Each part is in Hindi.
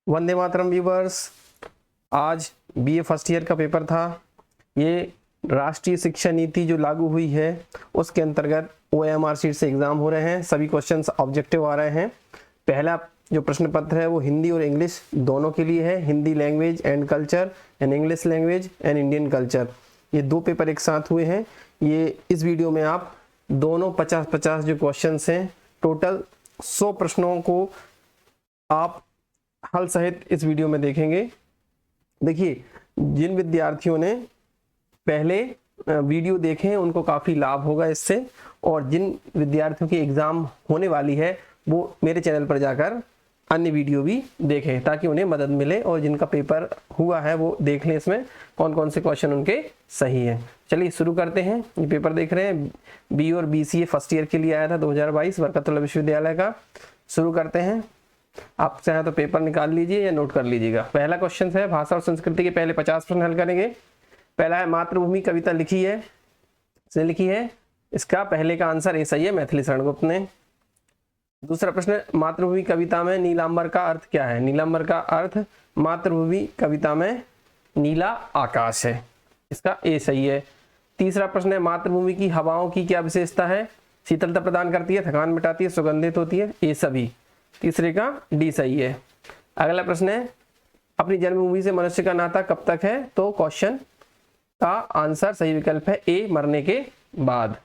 वंदे मातरम व्यूवर्स, आज बीए फर्स्ट ईयर का पेपर था। ये राष्ट्रीय शिक्षा नीति जो लागू हुई है उसके अंतर्गत OMR शीट से एग्जाम हो रहे हैं। सभी क्वेश्चंस ऑब्जेक्टिव आ रहे हैं। पहला जो प्रश्न पत्र है वो हिंदी और इंग्लिश दोनों के लिए है। Hindi language and culture and English language and Indian culture, ये दो पेपर एक साथ हुए हैं। ये इस वीडियो में आप दोनों 50-50 जो क्वेश्चंस हैं, टोटल 100 प्रश्नों को आप हल सहित इस वीडियो में देखेंगे। देखिए, जिन विद्यार्थियों ने पहले वीडियो देखे हैं उनको काफ़ी लाभ होगा इससे, और जिन विद्यार्थियों की एग्ज़ाम होने वाली है वो मेरे चैनल पर जाकर अन्य वीडियो भी देखें ताकि उन्हें मदद मिले, और जिनका पेपर हुआ है वो देख लें इसमें कौन कौन से क्वेश्चन उनके सही हैं। चलिए शुरू करते हैं। ये पेपर देख रहे हैं, बी और BCA फर्स्ट ईयर के लिए आया था 2022 बरकतुल्लाह विश्वविद्यालय का। शुरू करते हैं। आप चाहे तो पेपर निकाल लीजिए या नोट कर लीजिएगा। पहला क्वेश्चन है, भाषा और संस्कृति के पहले 50 प्रश्न हल करेंगे। पहला है, मातृभूमि कविता लिखी है, इसने लिखी है। इसका पहले का आंसर ए सही है, मैथिली शरण गुप्त ने। दूसरा प्रश्न, मातृभूमि कविता में नीलांबर का अर्थ क्या है? नीलांबर का अर्थ मातृभूमि कविता में नीला आकाश है, इसका ए सही है। तीसरा प्रश्न है, मातृभूमि की हवाओं की क्या विशेषता है? शीतलता प्रदान करती है, थकान मिटाती है, सुगंधित होती है, ये सभी। तीसरे का डी सही है। अगला प्रश्न है, अपनी जन्मभूमि से मनुष्य का नाता कब तक है? तो क्वेश्चन का आंसर सही विकल्प है ए, मरने के बाद।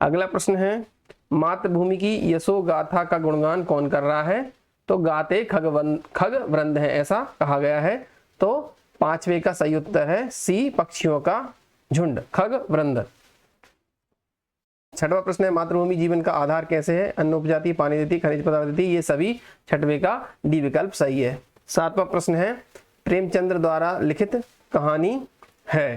अगला प्रश्न है, मातृभूमि की यशो गाथा का गुणगान कौन कर रहा है? तो गाते खग वृंद है, ऐसा कहा गया है। तो पांचवे का सही उत्तर है सी, पक्षियों का झुंड, खग वृंद। छठवां प्रश्न है, मातृभूमि जीवन का आधार कैसे है? अन्न उपजाती, पानी देती, खनिज पदार्थ देती, ये सभी। छठवें का डी विकल्प सही है। सातवां प्रश्न है, प्रेमचंद्र द्वारा लिखित कहानी है।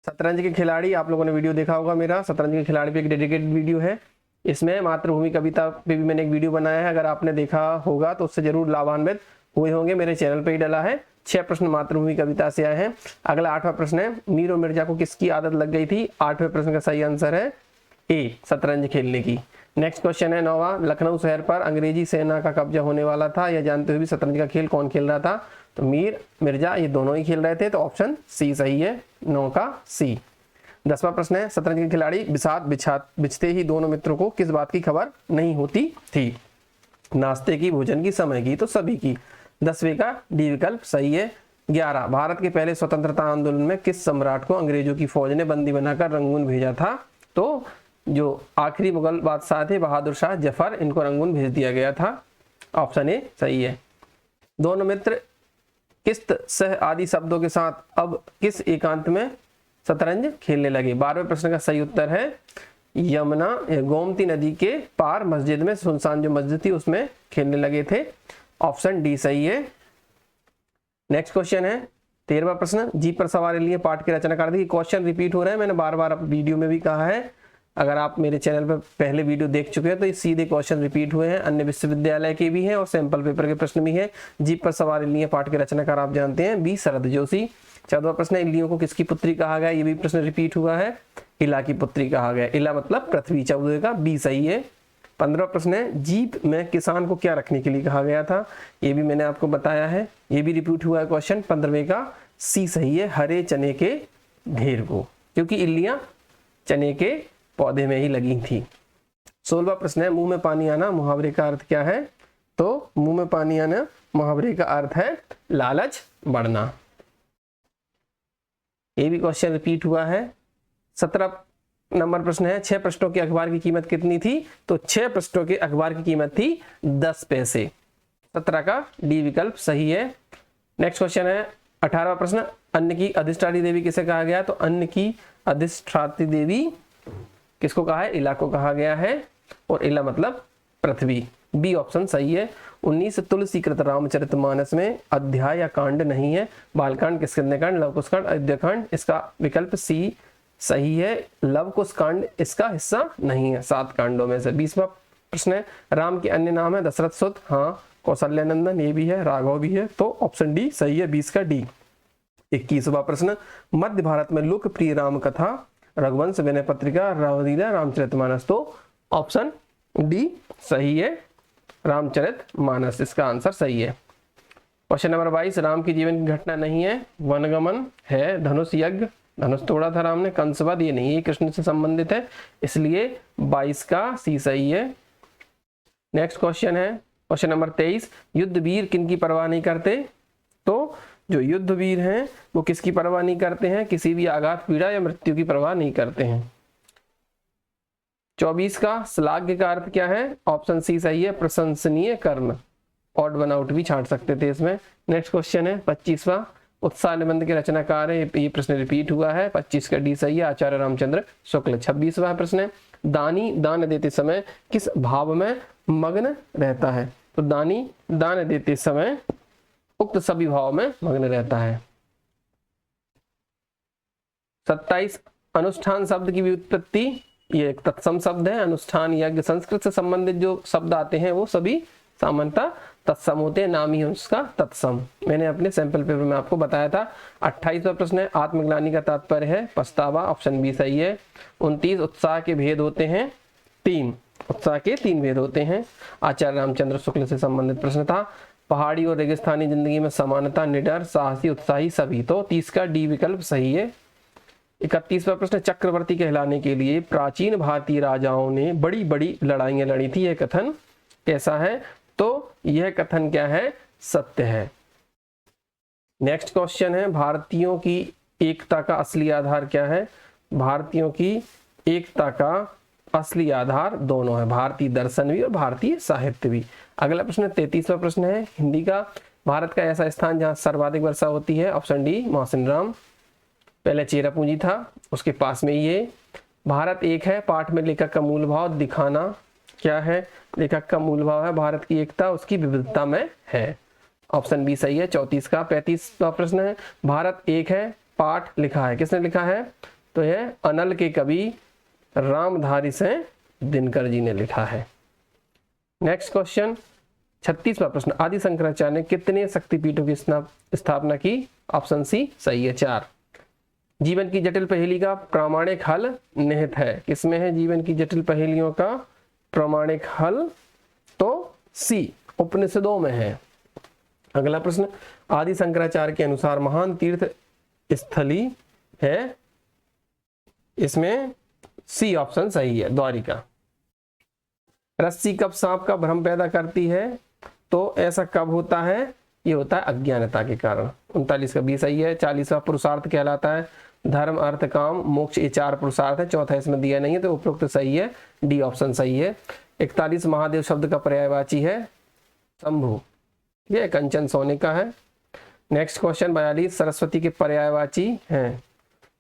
शतरंज के खिलाड़ी, आप लोगों ने वीडियो देखा होगा मेरा, शतरंज के खिलाड़ी पे एक डेडिकेटेड वीडियो है। इसमें मातृभूमि कविता पे भी मैंने एक वीडियो बनाया है, अगर आपने देखा होगा तो उससे जरूर लाभान्वित हुए होंगे, मेरे चैनल पे ही डला है। 6 प्रश्न मातृभूमि कविता से आए हैं। अगला 8वां प्रश्न है, मीर और मिर्जा को किसकी आदत लग गई थी? 8वें प्रश्न का सही आंसर है ए, शतरंज खेलने की। नेक्स्ट क्वेश्चन है 9वां, लखनऊ शहर पर अंग्रेजी सेना का कब्जा होने वाला था, यह जानते हुए भी शतरंज का खेल कौन खेल रहा था? तो मीर मिर्जा ये दोनों ही खेल रहे थे, तो ऑप्शन सी सही है, 9 का सी। 10वां प्रश्न है, शतरंज के खिलाड़ी बिछते ही दोनों मित्रों को किस बात की खबर नहीं होती थी? नाश्ते की, भोजन की, समय की, तो सभी की। 10वें का डी विकल्प सही है। 11, भारत के पहले स्वतंत्रता आंदोलन में किस सम्राट को अंग्रेजों की फौज ने बंदी बनाकर रंगून भेजा था? तो जो आखिरी मुगल बादशाह थे बहादुर शाह जफर, इनको रंगून भेज दिया गया था, ऑप्शन ए सही है। दोनों मित्र किस्त, सह आदि शब्दों के साथ अब किस एकांत में शतरंज खेलने लगे? 12वें प्रश्न का सही उत्तर है यमुना, गोमती नदी के पार मस्जिद में, सुनसान जो मस्जिद थी उसमें खेलने लगे थे, ऑप्शन डी सही है। नेक्स्ट क्वेश्चन है 13वां प्रश्न, जीप पर सवार लिए पाठ की रचना कर दी। क्वेश्चन रिपीट हो रहा है, मैंने बार बार वीडियो में भी कहा है, अगर आप मेरे चैनल पर पहले वीडियो देख चुके हैं तो ये सीधे क्वेश्चन रिपीट हुए हैं, अन्य विश्वविद्यालय के भी हैं और सैंपल पेपर के प्रश्न भी हैं। जीप पर सवार लिए पाठ के रचनाकार आप जानते हैं, बी शरद जोशी। 14वां प्रश्न है, इल्लियों को किसकी पुत्री कहा गया? ये भी प्रश्न रिपीट हुआ है, इला की पुत्री कहा गया, इला मतलब पृथ्वी। 14 का बी सही है। 15वां प्रश्न है, जीप में किसान को क्या रखने के लिए कहा गया था? ये भी मैंने आपको बताया है, ये भी रिपीट हुआ है क्वेश्चन। 15वें का सी सही है, हरे चने के ढेर को, क्योंकि इल्लियां चने के पौधे में ही लगी थी। 16वां प्रश्न है, मुंह में पानी आना मुहावरे का अर्थ क्या है? तो मुंह में पानी आना मुहावरे का अर्थ है लालच बढ़ना, ये भी क्वेश्चन रिपीट हुआ है। 17 नंबर प्रश्न है, 6 पृष्ठों के अखबार की कीमत कितनी थी? तो 6 पृष्ठों के अखबार की कीमत थी 10 पैसे। 17 का डी विकल्प सही है। नेक्स्ट क्वेश्चन है 18वां प्रश्न, अन्न की अधिष्ठात्री देवी किसे कहा गया? तो अन्न की अधिष्ठात्री देवी किसको कहा है? इला को कहा गया है, और इला मतलब पृथ्वी, बी ऑप्शन सही है। 19 तुलसीकृत रामचरितमानस में अध्याय या कांड नहीं है, बालकांड, किष्किंध्या, लवकुश कांड, अयोध्याकांड, इसका विकल्प सी सही है। लवकुश कांड इसका हिस्सा नहीं है 7 कांडों में से। 20वां प्रश्न है, राम के अन्य नाम है दशरथ सुत, हाँ, कौशल्यानंदन, ये भी है, राघव भी है, तो ऑप्शन डी सही है, 20 का डी। 21वां प्रश्न, मध्य भारत में लोकप्रिय राम कथा रघुवंश, विनय पत्रिका, रामलीला, रामचरितमानस, तो ऑप्शन डी सही है, रामचरितमानस इसका आंसर सही है। क्वेश्चन नंबर 22, राम की जीवन की घटना नहीं है, वनगमन है, धनुष यज्ञ, धनुष तोड़ा था राम ने, कंसवध ये नहीं है, कृष्ण से संबंधित है, इसलिए 22 का सी सही है। नेक्स्ट क्वेश्चन है क्वेश्चन नंबर 23, युद्ध वीर किनकी परवाह नहीं करते? तो जो युद्ध वीर हैं वो किसकी परवाह नहीं करते हैं? किसी भी आघात, पीड़ा या मृत्यु की परवाह नहीं करते हैं। 24 का श्लाघ्य का अर्थ क्या है? ऑप्शन सी सही है, प्रशंसनीय कर्म। ऑड वन आउट भी छांट सकते थे इसमें। नेक्स्ट क्वेश्चन है 25वां, उत्साह निबंध के रचनाकार है, ये प्रश्न रिपीट हुआ है, 25 का डी सही है, आचार्य रामचंद्र शुक्ल। 26वां प्रश्न है, दानी दान देते समय किस भाव में मग्न रहता है? तो दानी दान देते समय उक्त सभी भाव में मग्न रहता है। 27, अनुष्ठान शब्द की व्युत्पत्ति, ये एक तत्सम शब्द है। अनुष्ठान यज्ञ, संस्कृत से संबंधित जो शब्द आते हैं वो सभी सामान्यतः तत्सम होते हैं, नाम ही है उसका तत्सम। मैंने अपने सैंपल पेपर में आपको बताया था। 28वां प्रश्न है, आत्मग्लानि का तात्पर्य है पछतावा, ऑप्शन बी सही है। 29, उत्साह के भेद होते हैं 3, उत्साह के 3 भेद होते हैं, आचार्य रामचंद्र शुक्ल से संबंधित प्रश्न था। पहाड़ी और रेगिस्तानी जिंदगी में समानता, निडर, साहसी, उत्साही सभी, तो 30 का डी विकल्प सही है। 31वां प्रश्न, चक्रवर्ती कहलाने के लिए प्राचीन भारतीय राजाओं ने बड़ी बड़ी लड़ाइयां लड़ी थी, यह कथन कैसा है? तो यह कथन क्या है? सत्य है। नेक्स्ट क्वेश्चन है, भारतीयों की एकता का असली आधार क्या है? भारतीयों की एकता का असली आधार दोनों है, भारतीय दर्शन भी और भारतीय साहित्य भी। अगला प्रश्न 33वां प्रश्न है, हिंदी का भारत का ऐसा स्थान जहां सर्वाधिक वर्षा होती है, ऑप्शन डी मौसिन राम। पहले चेरापूंजी था, उसके पास में ये। भारत एक है, पाठ में लेखक का मूल भाव दिखाना क्या है? लेखक का मूल भाव है भारत की एकता उसकी विविधता में है, ऑप्शन बी सही है। 34 का 35वां प्रश्न है, भारत एक है, पाठ लिखा है, किसने लिखा है? तो यह अनल के कवि रामधारी से दिनकर जी ने लिखा है। नेक्स्ट क्वेश्चन 36वां प्रश्न, आदि शंकराचार्य ने कितने शक्तिपीठों की स्थापना की? ऑप्शन सी सही है, 4। जीवन की जटिल पहेली का प्रामाणिक हल निहित है, किसमें है जीवन की जटिल पहेलियों का प्रामाणिक हल? तो सी उपनिषदों में है। अगला प्रश्न, आदि शंकराचार्य के अनुसार महान तीर्थ स्थली है, इसमें सी ऑप्शन सही है, द्वारिका। रस्सी कब सांप का भ्रम पैदा करती है? तो ऐसा कब होता है? ये होता है अज्ञानता के कारण, 39 का बी सही है। 40वां पुरुषार्थ कहलाता है धर्म, अर्थ, काम, मोक्ष, ये 4 पुरुषार्थ है, चौथा इसमें दिया नहीं है तो उपरोक्त सही है, डी ऑप्शन सही है। 41 महादेव शब्द का पर्यायवाची है शंभु, ये कंचन सोने का है। नेक्स्ट क्वेश्चन 42, सरस्वती के पर्यायवाची हैं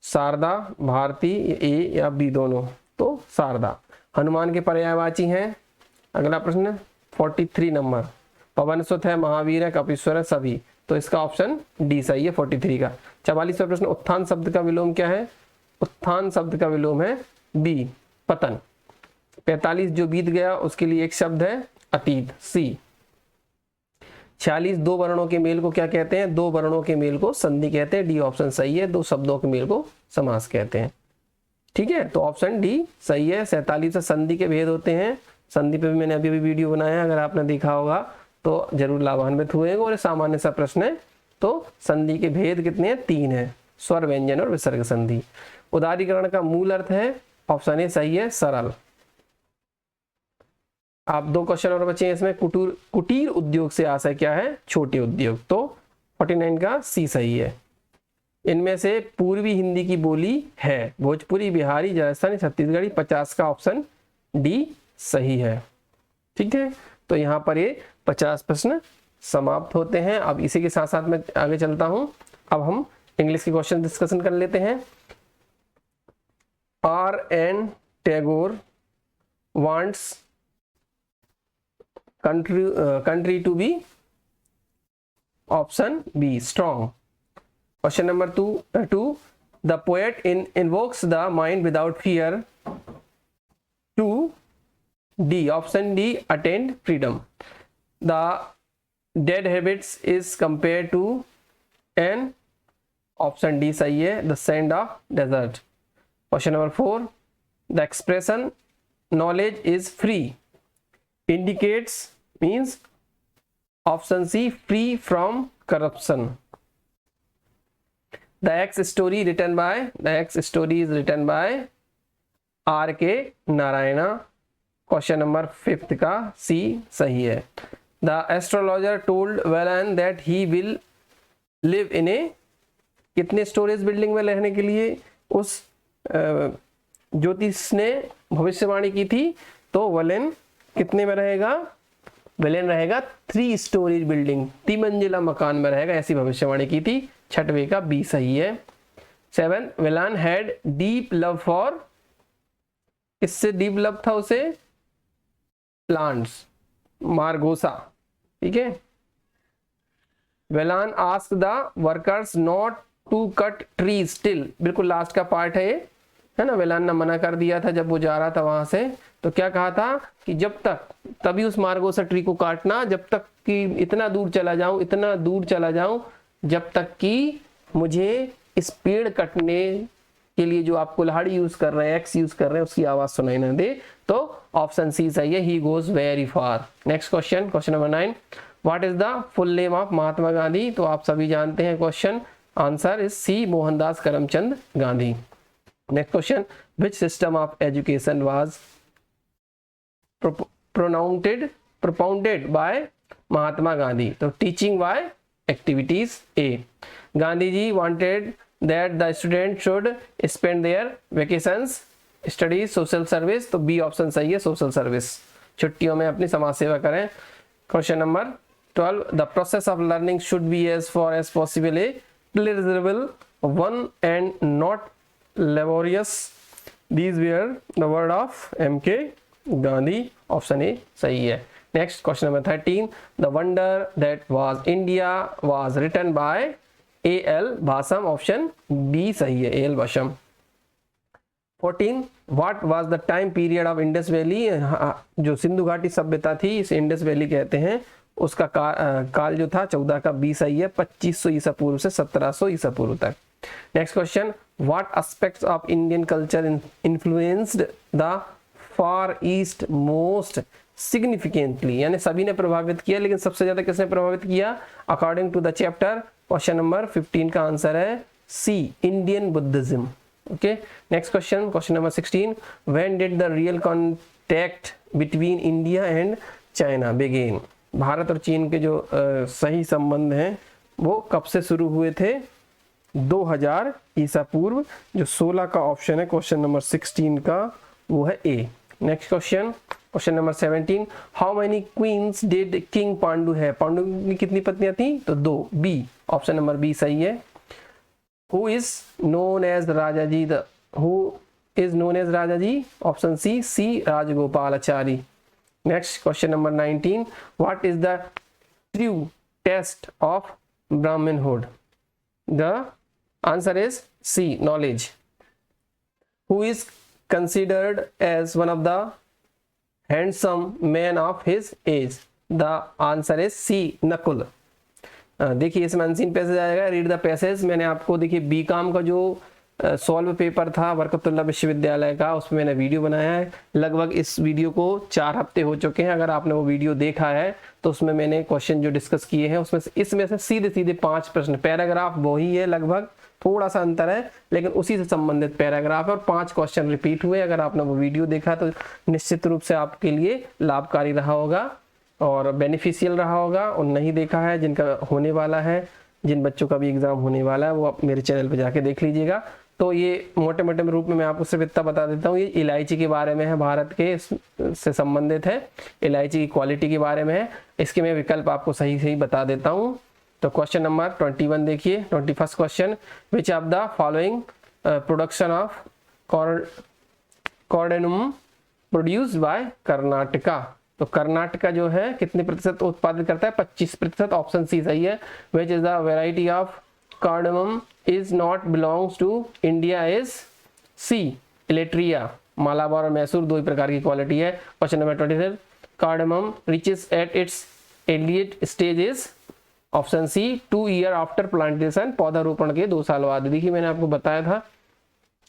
शारदा, भारती, ए या बी दोनों? तो शारदा। हनुमान के पर्यायवाची हैं, अगला प्रश्न 43 नंबर, पवन सुत है, महावीर है, कपीश्वर है, सभी, तो इसका ऑप्शन डी सही है 43 का। 44वां प्रश्न, उत्थान शब्द का विलोम क्या है? उत्थान शब्द का विलोम है बी पतन। 45 जो बीत गया उसके लिए एक शब्द है अतीत, सी। 46 दो वर्णों के मेल को क्या कहते हैं? 2 वर्णों के मेल को संधि कहते हैं, डी ऑप्शन सही है। 2 शब्दों के मेल को समास कहते हैं, ठीक है, तो ऑप्शन डी सही है। 47 संधि के भेद होते हैं, संधि पे भी मैंने अभी भी वीडियो बनाया है, अगर आपने देखा होगा तो जरूर लाभान्वित हुए। और सामान्य सा प्रश्न है, तो संधि के भेद कितने हैं? 3 है, स्वर, व्यंजन और विसर्ग संधि। उदारीकरण का मूल अर्थ है, ऑप्शन ए सही है, सरल। आप 2 क्वेश्चन और बचे हैं इसमें, कुटीर उद्योग से आशय क्या है? छोटे उद्योग, तो 49 का सी सही है। इनमें से पूर्वी हिंदी की बोली है भोजपुरी, बिहारी, राजस्थानी, छत्तीसगढ़ी, 50 का ऑप्शन डी सही है, ठीक है। तो यहाँ पर ये 50 प्रश्न समाप्त होते हैं। अब इसी के साथ साथ मैं आगे चलता हूं, अब हम इंग्लिश के क्वेश्चन डिस्कशन कर लेते हैं। R.N. Tagore wants country to be, option B strong. Question number 2, the poet invokes the mind without fear to, D option D attain freedom. The dead habits is compared to an, option D सही है, the sand of desert. Question number 4, the expression knowledge is free indicates, means option C free from corruption. The X story is written by R K Narayana. Question number 5 का सी सही है। The astrologer told Velan that he will live in a, कितने स्टोरेज बिल्डिंग में रहने के लिए उस ज्योतिष ने भविष्यवाणी की थी? तो वेलन कितने में रहेगा? वेलन रहेगा 3 स्टोरेज बिल्डिंग, 3 मंजिला मकान में रहेगा, ऐसी भविष्यवाणी की थी। 6वें का बी सही है। 7 Velan had deep love for, किससे डीप लव था उसे? प्लांट्स, मार्गोसा, ठीक है। Velan asked the workers not to cut trees till, बिल्कुल लास्ट का पार्ट है ये, है ना। वेलन ने मना कर दिया था जब वो जा रहा था वहां से, तो क्या कहा था कि जब तक, तभी उस मार्गोसा ट्री को काटना जब तक कि इतना दूर चला जाऊं जब तक कि मुझे इस पेड़ कटने के लिए जो आप कुल्हाड़ी यूज कर रहे हैं, एक्स यूज कर रहे हैं, उसकी आवाज सुनाई ना दे। तो ऑप्शन सी सही है, he goes very far. Next question, question number 9, what is the full name of Mahatma Gandhi? तो आप सभी जानते हैं question, answer is C Mohandas Karamchand Gandhi. Next question, which system of education was propounded by Mahatma Gandhi? तो teaching by activities A. Gandhi ji wanted that the student should spend their vacations studies social service, तो बी ऑप्शन सही है, सोशल सर्विस, छुट्टियों में अपनी समाज सेवा करें। Question number 12, the process of learning should be as far as possible a pleasurable one and not laborious, these were the word of MK Gandhi, option A सही है। Next question number 13, the wonder that was India was written by A.L. Basham, option B सही है, A.L. Basham. 14, what was the time period of Indus valley? जो सिंधु घाटी सभ्यता थी, इसे इंडस वैली कहते हैं, उसका काल जो था 14 का बी सही है, 2500 ईसा पूर्व से 1700 ईसा पूर्व तक। Next question, what aspects of Indian culture influenced the far east most significantly, यानी सभी ने प्रभावित किया, लेकिन सबसे ज्यादा किसने प्रभावित किया? According to the chapter, question number 15 का आंसर है C, Indian Buddhism. Okay, next question, question number 16, when did the real contact between India and China begin? Bharat और चीन के जो सही संबंध हैं वो कब से शुरू हुए थे? 2000 ईसा पूर्व। जो 16 का ऑप्शन है क्वेश्चन नंबर 16 का, वो है A. Next question, question number 17, how many queens did king Pandu है? पांडु की कितनी पत्नियां थी? तो 2, बी, ऑप्शन नंबर बी सही है। Who is known as Rajaji? Who is known as Rajaji? Option C, C Rajagopalachari. Next question number 19, what is the true test of Brahminhood? The answer is C, knowledge. Who is considered as one of the handsome men of his age? The answer is C, Nakul. देखिए इसमें अनसीन पैसेज आएगा, रीड द पैसेज। मैंने आपको देखिए बीकॉम का जो सॉल्व पेपर था बरकतुल्लाह विश्वविद्यालय का, उसमें मैंने वीडियो बनाया है। लगभग इस वीडियो को 4 हफ्ते हो चुके हैं। अगर आपने वो वीडियो देखा है तो उसमें मैंने क्वेश्चन जो डिस्कस किए हैं उसमें से इसमें से सीधे सीधे 5 प्रश्न, पैराग्राफ वही है, लगभग थोड़ा सा अंतर है लेकिन उसी से संबंधित पैराग्राफ है, और 5 क्वेश्चन रिपीट हुए। अगर आपने वो वीडियो देखा तो निश्चित रूप से आपके लिए लाभकारी रहा होगा और बेनिफिशियल रहा होगा। और नहीं देखा है, जिनका होने वाला है, जिन बच्चों का भी एग्जाम होने वाला है, वो आप मेरे चैनल पर जाके देख लीजिएगा। तो ये मोटे मोटे रूप में मैं आपको सिर्फ इतना बता देता हूँ, ये इलायची के बारे में है, भारत के से संबंधित है, इलायची की क्वालिटी के बारे में है। इसके मैं विकल्प आपको सही सही बता देता हूँ। तो क्वेश्चन नंबर 21 देखिए, 21st question, which of the following production of cardamom produced by Karnataka? तो कर्नाटका जो है कितने प्रतिशत उत्पादित करता है? 25%, ऑप्शन सी सही है। Which is the variety of cardamom is not belongs to India? Is C, Elettaria. Malabar और मैसूर 2 ही प्रकार की क्वालिटी है। Question number 23, cardamom reaches at its elite stage is? Option C, 2 year after plantation, पौधारोपण के 2 साल बाद। देखिए मैंने आपको बताया था,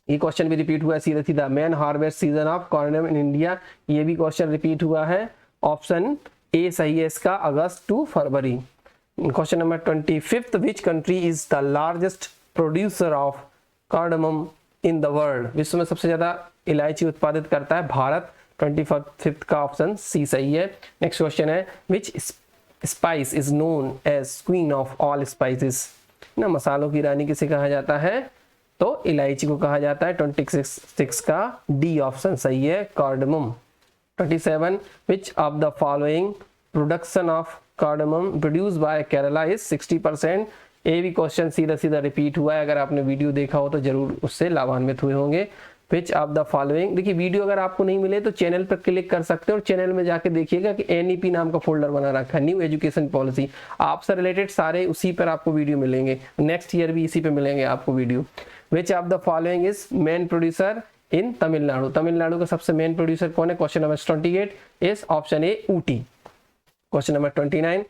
ये क्वेश्चन भी रिपीट हुआ है सीधा सीधा। Man harvest season of cardamom in India, ये भी क्वेश्चन रिपीट हुआ है। ऑप्शन ए सही है इसका, August to February. Question number 25, which country is the largest producer of cardamom in the world? विश्व में सबसे ज्यादा इलायची उत्पादित करता है भारत। 25 का ऑप्शन सी सही है। नेक्स्ट क्वेश्चन है, which spice is known as queen of all spices? ना, मसालों की रानी किसे कहा जाता है? तो इलायची को कहा जाता है। 26 का डी ऑप्शन सही है, cardamom. 27, which of the following production of cardamom produce by Kerala is 60%? ये भी क्वेश्चन सीधा सीधा रिपीट हुआ है, अगर आपने वीडियो देखा हो तो जरूर उससे लाभान्वित हुए होंगे। विच ऑफ द फॉलोइंग, देखिए वीडियो अगर आपको नहीं मिले तो चैनल पर क्लिक कर सकते हो और चैनल में जाके देखिएगा कि एनईपी नाम का फोल्डर बना रखा है, न्यू एजुकेशन पॉलिसी। आपसे रिलेटेड सारे उसी पर आपको वीडियो मिलेंगे, नेक्स्ट ईयर भी इसी पे मिलेंगे आपको video. Which of the following is main producer in Tamil Nadu? Tamil Nadu का सबसे मेन प्रोड्यूसर कौन है? Question number 28 is option A, Ooty. Question number 29,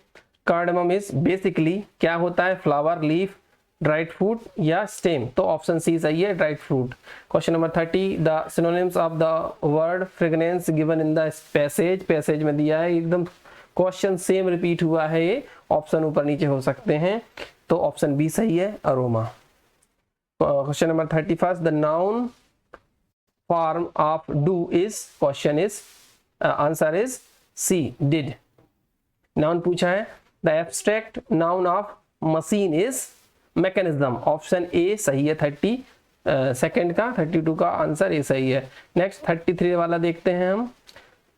cardamom is basically क्या होता है? फ्लावर, लीफ, ड्राइड फ्रूट या स्टेम? तो ऑप्शन सी सही है, dried fruit. Question number 30, the synonyms of the word fragrance given in the passage? Passage में दिया है, एकदम क्वेश्चन सेम रिपीट हुआ है, ये ऑप्शन ऊपर नीचे हो सकते हैं, तो ऑप्शन बी सही है, aroma. Question number 31, the noun form of do is? Question is, answer is C, did. Noun पूछा है, the abstract noun of machine is mechanism? Option A सही है, 32 का, 32 का आंसर ए सही है। नेक्स्ट 33 वाला देखते हैं हम,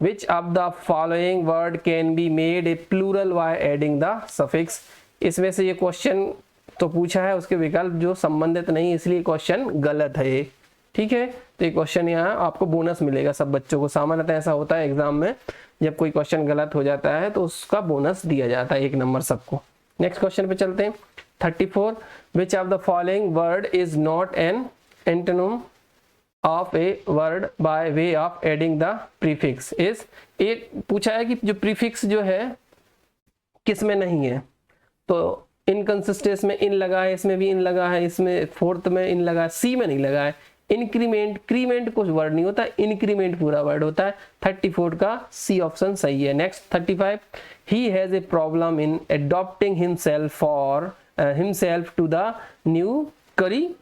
which of the following word can be made a plural by adding the suffix? इसमें से ये क्वेश्चन तो पूछा है, उसके विकल्प जो संबंधित नहीं, इसलिए क्वेश्चन गलत है ये, ठीक है। तो ये क्वेश्चन यहाँ आपको बोनस मिलेगा सब बच्चों को, सामान्यतः ऐसा होता है एग्जाम में, जब कोई क्वेश्चन गलत हो जाता है तो उसका बोनस दिया जाता है 1 नंबर सबको। नेक्स्ट क्वेश्चन पे चलते हैं। 34, विच of the following word is not an antonym of a word by way of adding the prefix is? एक पूछा है कि जो प्रीफिक्स जो है किस में नहीं है, तो इनकंसिस्टेंस में इन लगा है, इसमें भी इन लगा है, इसमें फोर्थ में इन लगा है, सी में नहीं लगा है। इंक्रीमेंट, क्रीमेंट कुछ वर्ड नहीं होता, इंक्रीमेंट पूरा वर्ड होता है। 34 का सी ऑप्शन सही है। Next 35, he has a problem in adopting himself to the new करी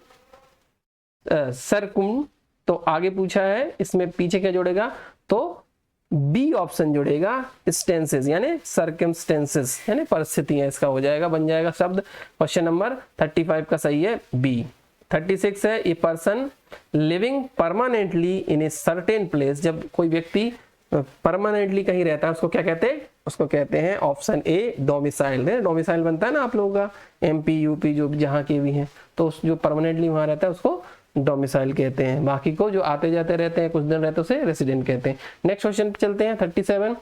सरकुम? तो आगे पूछा है, इसमें पीछे क्या जोड़ेगा? तो बी ऑप्शन जुड़ेगा, स्टेंसेस यानी सर्कमस्टेंसेस यानी परिस्थितियां, इसका हो जाएगा, बन जाएगा शब्द। क्वेश्चन नंबर 35 का सही है बी। 36 है, a person living permanently in a certain place? जब कोई व्यक्ति परमानेंटली कहीं रहता है उसको क्या कहते हैं? उसको कहते हैं ऑप्शन ए, डोमिसाइल। डोमिसाइल बनता है ना आप लोगों का, एमपी यूपी जो जहाँ के भी हैं, तो जो परमानेंटली वहां रहता है उसको डोमिसाइल कहते हैं, बाकी को जो आते जाते रहते हैं कुछ दिन रहते हैं उसे रेसिडेंट कहते हैं। नेक्स्ट क्वेश्चन पे चलते हैं। 37,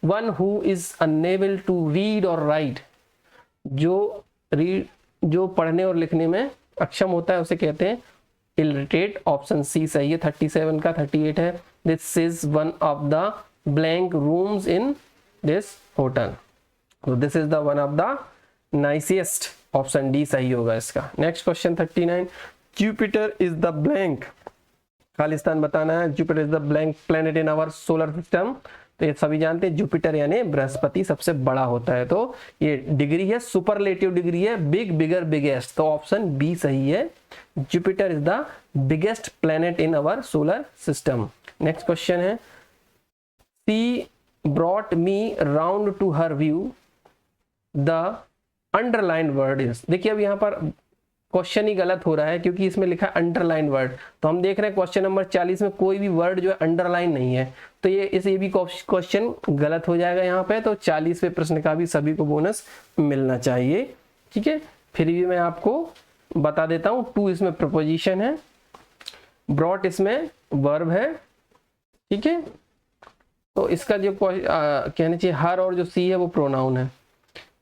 one who is unable to read or write? जो पढ़ने और लिखने में अक्षम होता है उसे कहते हैं इलिटरेट। ऑप्शन सी सही है। 37 का 38 है, this is one of the blank rooms in this hotel? तो this is the one of the nicest. Option D सही होगा इसका। Next question 39, Jupiter is the blank? खालिस्तान बताना है। Jupiter is the blank planet in our solar system? तो ये सभी जानते हैं जुपिटर यानी बृहस्पति सबसे बड़ा होता है, तो ये डिग्री है, सुपरलेटिव डिग्री है, बिग, बिगर, बिगेस्ट, तो ऑप्शन बी सही है, Jupiter is the biggest planet in our solar system. Next question है, she brought me round to her view, the underline word is? देखिए अब यहाँ पर क्वेश्चन ही गलत हो रहा है क्योंकि इसमें लिखा है अंडरलाइन वर्ड, तो हम देख रहे हैं क्वेश्चन नंबर 40 में कोई भी वर्ड जो है अंडरलाइन नहीं है, तो ये भी क्वेश्चन गलत हो जाएगा यहाँ पे। तो 40वें प्रश्न का भी सभी को बोनस मिलना चाहिए, ठीक है। फिर भी मैं आपको बता देता हूँ, टू इसमें प्रपोजिशन है, ब्रॉट इसमें वर्ब है, ठीक है। तो इसका जो कहना चाहिए हर और जो सी है वो प्रोनाउन है,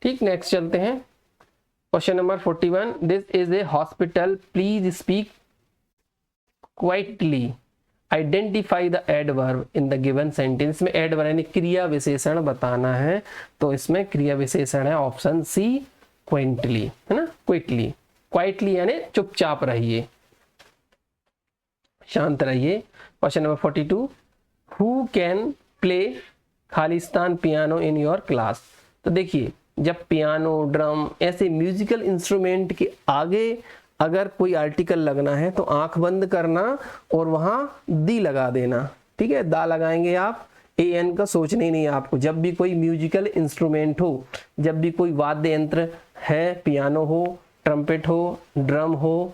ठीक। नेक्स्ट चलते हैं, question number 41, this is a hospital, please speak quietly, identify the adverb in the given sentence. में एडवर्ब यानी क्रिया विशेषण बताना है, तो इसमें क्रिया विशेषण है ऑप्शन सी, क्विंटली, है ना, क्विकली। क्वाइटली यानी चुपचाप रहिए, शांत रहिए। Question number 42, who can play Khalistan piano in your class. तो देखिए जब पियानो, ड्रम ऐसे म्यूजिकल इंस्ट्रूमेंट के आगे अगर कोई आर्टिकल लगना है तो आंख बंद करना और वहां दी लगा देना, ठीक है। दा लगाएंगे आप, ए एन का सोचना ही नहीं है आपको। जब भी कोई म्यूजिकल इंस्ट्रूमेंट हो, जब भी कोई वाद्य यंत्र है, पियानो हो, ट्रम्पेट हो, ड्रम हो,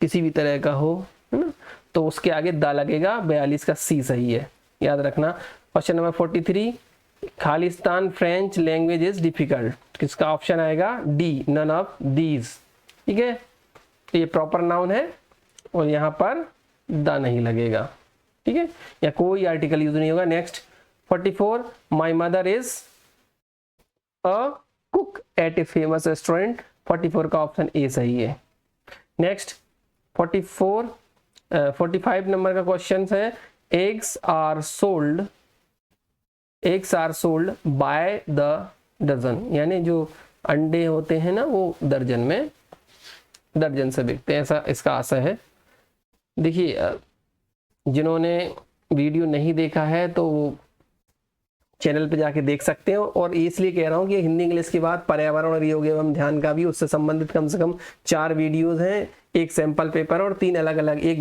किसी भी तरह का हो, है ना, तो उसके आगे दा लगेगा। 42 का सी सही है, याद रखना। Question number 43, Khalistan French language is difficult, किसका ऑप्शन आएगा डी, नन ऑफ दीज, ठीक है। तो ये प्रॉपर नाउन है और यहाँ पर द नहीं लगेगा, ठीक है, या कोई आर्टिकल यूज नहीं होगा। Next 44, my mother is a cook at a famous restaurant, 44 का ऑप्शन ए सही है। नेक्स्ट 45 नंबर का क्वेश्चन है, eggs are sold by the dozen, यानी जो अंडे होते हैं ना वो दर्जन से बिकते हैं, ऐसा इसका आशय है। देखिए जिन्होंने वीडियो नहीं देखा है तो चैनल पे जाके देख सकते हो, और इसलिए कह रहा हूँ कि हिंदी इंग्लिश के बाद पर्यावरण और योग एवं ध्यान का भी उससे संबंधित कम से कम 4 वीडियोस हैं, एक सैंपल पेपर और 3 अलग अलग, एक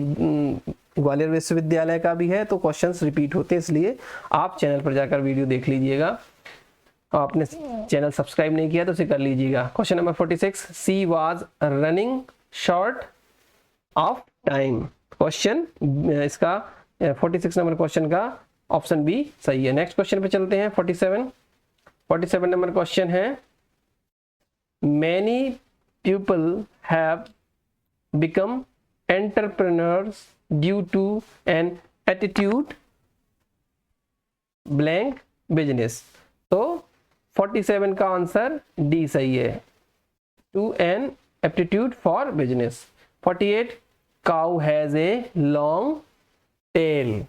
ग्वालियर विश्वविद्यालय का भी है, तो क्वेश्चंस रिपीट होते हैं, इसलिए आप चैनल पर जाकर वीडियो देख लीजिएगा। आपने चैनल सब्सक्राइब नहीं किया तो उसे कर लीजिएगा। Question number 46, she was running short of time, question इसका 46 नंबर क्वेश्चन का ऑप्शन बी सही है। नेक्स्ट क्वेश्चन पे चलते हैं। 47 नंबर क्वेश्चन है, many people have become entrepreneurs due to an attitude blank business, तो 47 का आंसर डी सही है, to an aptitude for business. 48, cow has a long tail,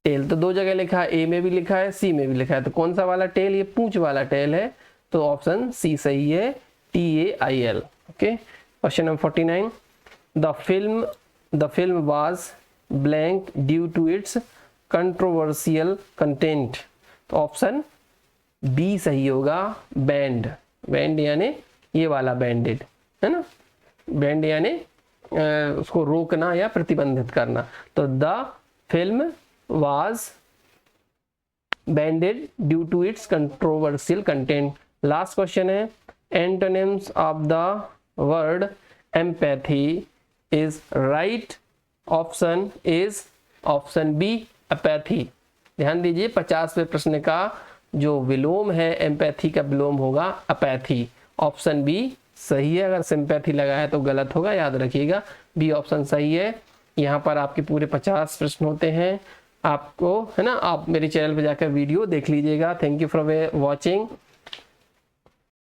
tail तो 2 जगह लिखा है, ए में भी लिखा है, सी में भी लिखा है, तो कौन सा वाला टेल, ये पूंछ वाला टेल है, तो ऑप्शन सी सही है, TAIL, okay. Question number 49, the film was blank due to its controversial content, तो ऑप्शन बी सही होगा, बैंड यानी ये वाला बैंडेड, है ना, बैंड यानी उसको रोकना या प्रतिबंधित करना, तो the film was banned due to its controversial content। Last question है, antonyms of the word empathy is right, option is option B apathy. ध्यान दीजिए 50वें प्रश्न का जो विलोम है एम्पैथी का विलोम होगा अपैथी, ऑप्शन बी सही है। अगर सिंपैथी लगाया तो गलत होगा, याद रखिएगा, बी ऑप्शन सही है। यहाँ पर आपके पूरे 50 प्रश्न होते हैं, आपको, है ना, आप मेरे चैनल पे जाकर वीडियो देख लीजिएगा। Thank you for watching.